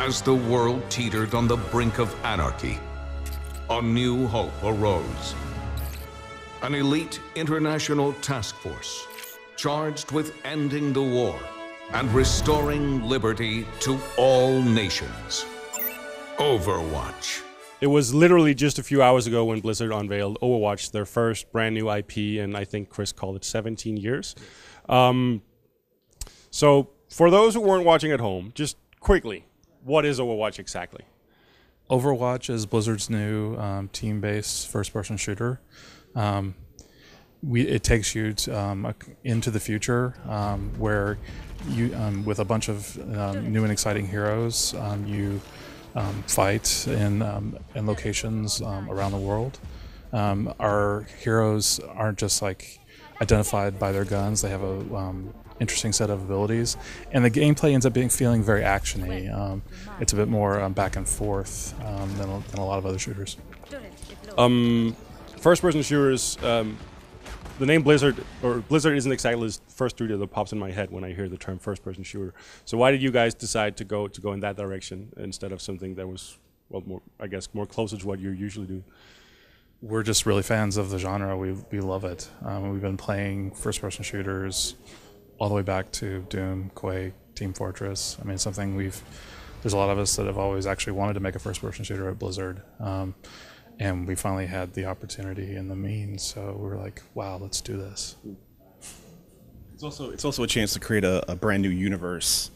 As the world teetered on the brink of anarchy, a new hope arose. An elite international task force charged with ending the war and restoring liberty to all nations. Overwatch. It was literally just a few hours ago when Blizzard unveiled Overwatch, their first brand new IP, and I think Chris called it 17 years. So for those who weren't watching at home, just quickly, what is Overwatch exactly? Overwatch is Blizzard's new team-based first-person shooter. It takes you to, into the future where you, with a bunch of new and exciting heroes, you fight in locations around the world. Our heroes aren't just like identified by their guns; they have a interesting set of abilities, and the gameplay ends up feeling very actiony. It's a bit more back and forth than a lot of other shooters. First-person shooters. The name Blizzard isn't exactly the first studio that pops in my head when I hear the term first-person shooter. So why did you guys decide to go in that direction instead of something that was, well, more, I guess, more closer to what you usually do? We're just really fans of the genre. We love it. We've been playing first-person shooters all the way back to Doom, Quake, Team Fortress. I mean, it's something there's a lot of us that have always actually wanted to make a first-person shooter at Blizzard. And we finally had the opportunity and the means, so we were like, wow, let's do this. It's also a chance to create a brand new universe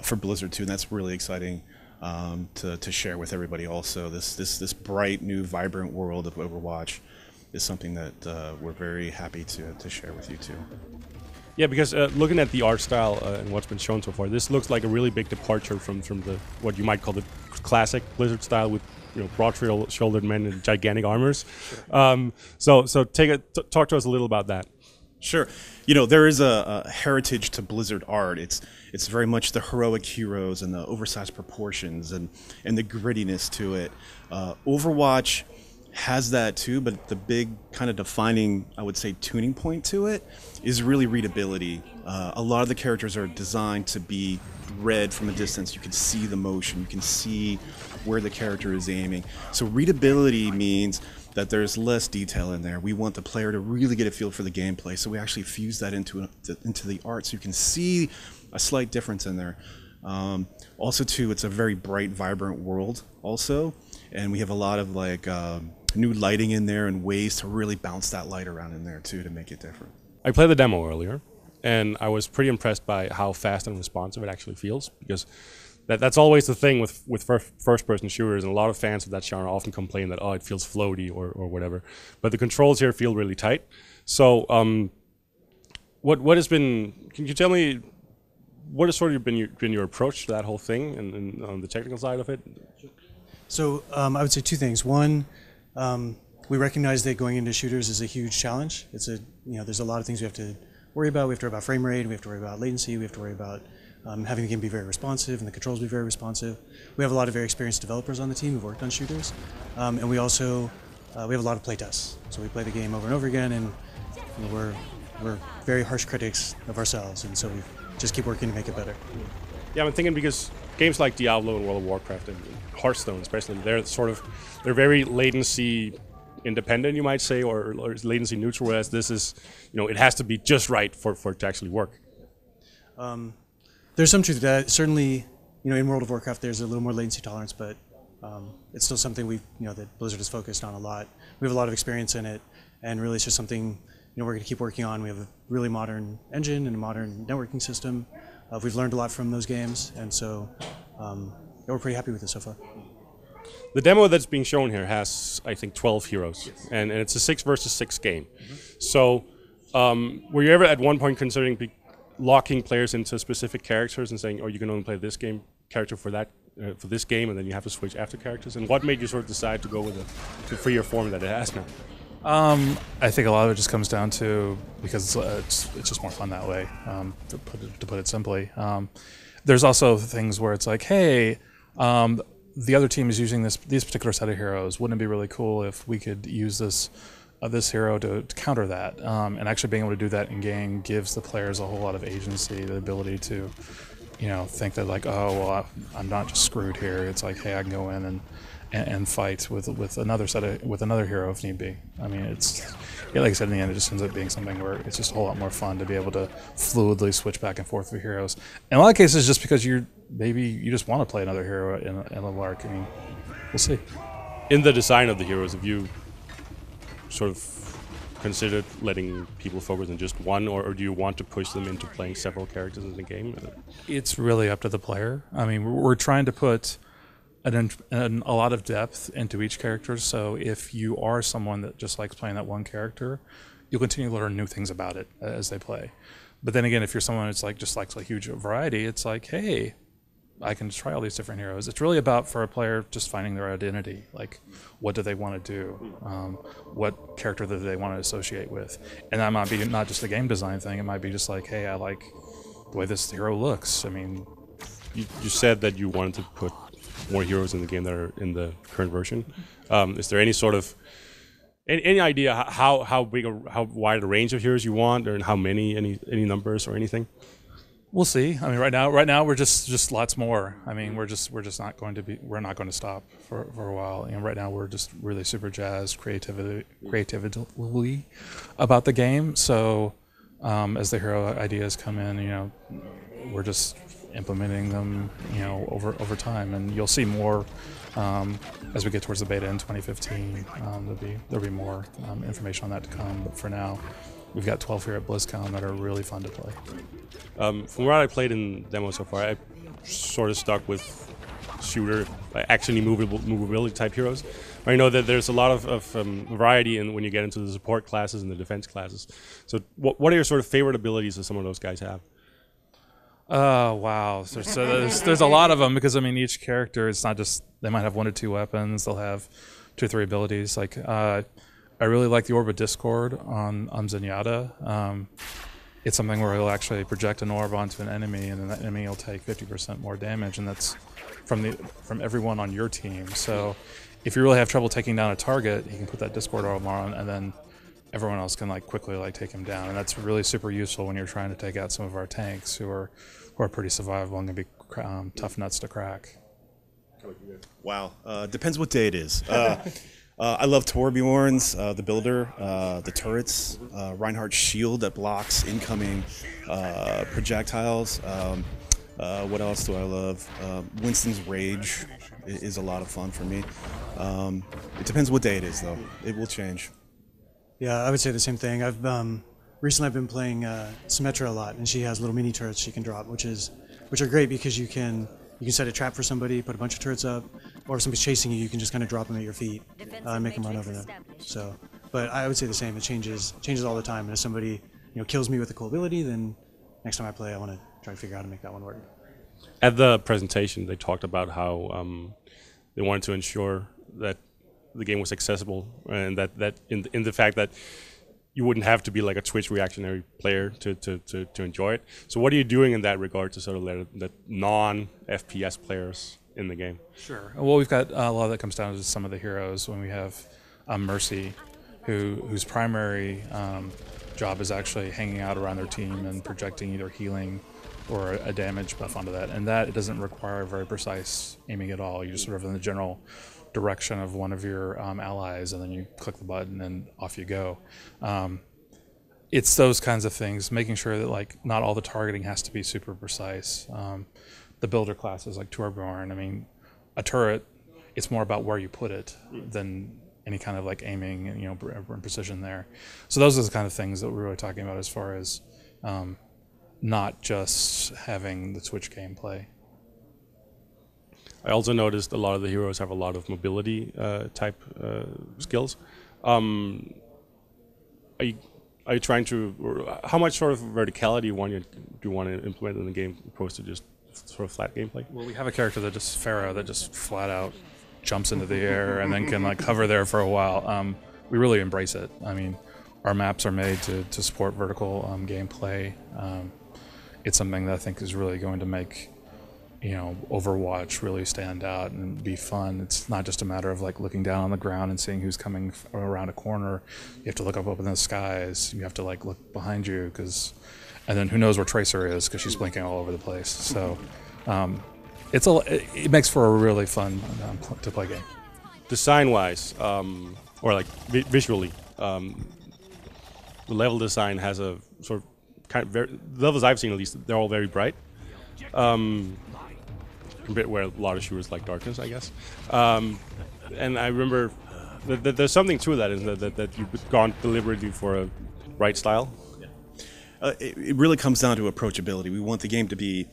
for Blizzard too, and that's really exciting to share with everybody also. This bright, new, vibrant world of Overwatch is something that we're very happy to share with you too. Yeah, because looking at the art style and what's been shown so far, this looks like a really big departure from the what you might call the classic Blizzard style with, you know, broad-shouldered men in gigantic armors. Sure. So talk to us a little about that. Sure. You know, there is a heritage to Blizzard art. It's very much the heroic heroes and the oversized proportions and the grittiness to it. Overwatch has that too, but the big kind of defining, I would say, tuning point to it is really readability. A lot of the characters are designed to be read from a distance. You can see the motion, you can see where the character is aiming. So readability means that there's less detail in there. We want the player to really get a feel for the gameplay, so we actually fuse that into the art, so you can see a slight difference in there. Also too, it's a very bright, vibrant world also, and we have a lot of like new lighting in there and ways to really bounce that light around in there too to make it different. I played the demo earlier, and I was pretty impressed by how fast and responsive it actually feels, because that's always the thing with first-person shooters, and a lot of fans of that genre often complain that, oh, it feels floaty or whatever. But the controls here feel really tight. So what has been, can you tell me, what has sort of been your approach to that whole thing and on the technical side of it? So I would say two things. One, we recognize that going into shooters is a huge challenge. There's a lot of things we have to worry about. We have to worry about frame rate, we have to worry about latency, we have to worry about having the game be very responsive and the controls be very responsive. We have a lot of very experienced developers on the team who've worked on shooters. And we also, we have a lot of playtests. So we play the game over and over again, and we're very harsh critics of ourselves, and so we just keep working to make it better. Yeah, I'm thinking because games like Diablo and World of Warcraft and Hearthstone especially, they're very latency independent, you might say, or latency neutral, whereas this is, it has to be just right for it to actually work. There's some truth to that. Certainly, in World of Warcraft, there's a little more latency tolerance, but it's still something that Blizzard has focused on a lot. We have a lot of experience in it, and really it's just something we're going to keep working on. We have a really modern engine and a modern networking system. We've learned a lot from those games, and so we're pretty happy with it so far. The demo that's being shown here has, I think, 12 heroes, yes. and it's a 6 versus 6 game. Mm-hmm. So were you ever at one point considering locking players into specific characters and saying, oh, you can only play this character for this game, and then you have to switch after characters? And what made you sort of decide to go with the freer form that it has now? I think a lot of it just comes down to, because it's just more fun that way, to put it simply. There's also things where it's like, hey, the other team is using these particular set of heroes. Wouldn't it be really cool if we could use this hero to counter that? And actually being able to do that in game gives the players a whole lot of agency, the ability to think that like, oh well, I'm not just screwed here. It's like, hey, I can go in and fight with another hero if need be. I mean, like I said, in the end, it just ends up being something where it's just a whole lot more fun to be able to fluidly switch back and forth with heroes. In a lot of cases, just because maybe you just want to play another hero in a lark. I mean, we'll see. In the design of the heroes, have you sort of considered letting people focus on just one, or do you want to push them into playing several characters in the game? It's really up to the player. I mean, we're trying to put a lot of depth into each character, so if you are someone that just likes playing that one character, you'll continue to learn new things about it as they play. But then again, if you're someone that's like just likes a huge variety, it's like, hey, I can try all these different heroes. It's really about, for a player, just finding their identity. Like, what do they want to do? What character do they want to associate with? And that might be not just a game design thing. It might be just like, hey, I like the way this hero looks. I mean, you said that you wanted to put more heroes in the game that are in the current version. Is there any sort of any idea how big how wide a range of heroes you want, or how many, any numbers or anything? We'll see. I mean, right now we're just lots more. I mean, we're not going to stop for a while. And right now we're just really super jazzed creatively about the game. So as the hero ideas come in, we're just implementing them, over time, and you'll see more as we get towards the beta in 2015. There'll be more information on that to come. But for now, we've got 12 here at BlizzCon that are really fun to play. From what I played in demo so far, I sort of stuck with shooter, actiony movability type heroes. I know that there's a lot of variety when you get into the support classes and the defense classes. So what are your sort of favorite abilities that some of those guys have? Wow. There's a lot of them, because I mean, each character, it's not just, they might have 1 or 2 weapons. They'll have 2 or 3 abilities. Like I really like the Orb of Discord on Zenyatta. It's something where he'll actually project an orb onto an enemy, and then that enemy will take 50% more damage, and that's from everyone on your team. So if you really have trouble taking down a target, you can put that Discord orb on, and then everyone else can quickly take him down. And that's really super useful when you're trying to take out some of our tanks who are pretty survivable and can be tough nuts to crack. Wow, depends what day it is. I love Torbjorn's, the builder, the turrets, Reinhardt's shield that blocks incoming projectiles. What else do I love? Winston's rage is a lot of fun for me. It depends what day it is, though. It will change. Yeah, I would say the same thing. Recently I've been playing Symmetra a lot, and she has little mini turrets she can drop, which are great because you can set a trap for somebody, put a bunch of turrets up, or if somebody's chasing you, you can just kind of drop them at your feet and make them run over them. So, but I would say the same. It changes all the time. And if somebody kills me with a cool ability, then next time I play, I want to try to figure out how to make that one work. At the presentation, they talked about how they wanted to ensure that the game was accessible, and that in the fact that you wouldn't have to be like a Twitch reactionary player to enjoy it. So what are you doing in that regard to sort of let the non-FPS players in the game? Sure. Well, we've got a lot of that comes down to some of the heroes. When we have Mercy, whose primary job is actually hanging out around their team and projecting either healing or a damage buff onto that. And that doesn't require very precise aiming at all. You just sort of in the general direction of one of your allies, and then you click the button and off you go. It's those kinds of things, making sure that not all the targeting has to be super precise. The builder classes like Torbjorn, I mean, a turret, it's more about where you put it than any kind of aiming and precision there. So those are the kind of things that we're really talking about as far as not just having the Twitch gameplay. I also noticed a lot of the heroes have a lot of mobility type skills. Are you trying to, or how much sort of verticality do you want to implement in the game opposed to just sort of flat gameplay? Well, we have a character that just Pharaoh that just flat out jumps into the air and then can hover there for a while. We really embrace it. I mean, our maps are made to support vertical gameplay. It's something that I think is really going to make Overwatch really stand out and be fun. It's not just a matter of looking down on the ground and seeing who's coming around a corner. You have to look up in the skies. You have to look behind you, because and then who knows where Tracer is because she's blinking all over the place. So it makes for a really fun to play game. Design-wise, or like visually, the level design has a sort of the levels I've seen, at least, they're all very bright. Compared where a lot of shooters like darkness, I guess. And I remember that there's something to that, isn't it? That you've gone deliberately for a bright style. It really comes down to approachability. We want the game to be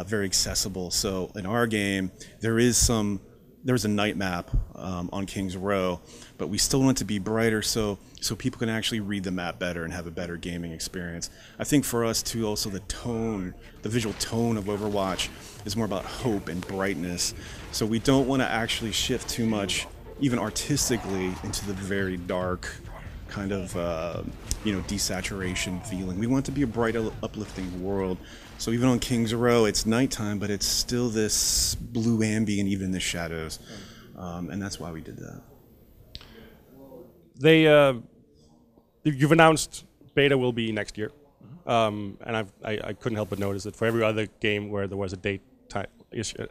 very accessible. So in our game, there's a night map on King's Row, but we still want it to be brighter so people can actually read the map better and have a better gaming experience. I think for us too, also the visual tone of Overwatch is more about hope and brightness. So we don't want to actually shift too much, even artistically, into the very dark kind of desaturation feeling. We want it to be a bright, uplifting world. So even on King's Row, it's nighttime, but it's still this blue ambient, even in the shadows, and that's why we did that. You've announced beta will be next year, and I couldn't help but notice that for every other game where there was a date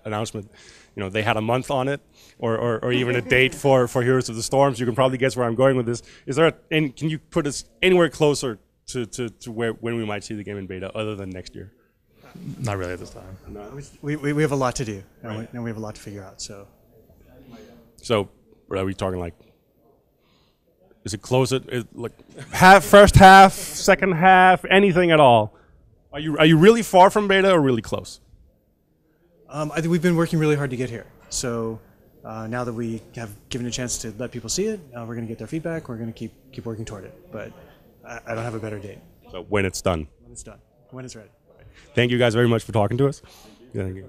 announcement, they had a month on it, or even a date for Heroes of the Storms. You can probably guess where I'm going with this. Can you put us anywhere closer to when we might see the game in beta, other than next year? Not really at this time. No. We have a lot to do, and we have a lot to figure out. So are we talking like? Is it close? Like first half, second half, anything at all? Are you really far from beta or really close? I think we've been working really hard to get here. So now that we have given a chance to let people see it, we're going to get their feedback. We're going to keep working toward it. But I don't have a better date. So when it's done. When it's done. When it's ready. Thank you guys very much for talking to us. Thank you.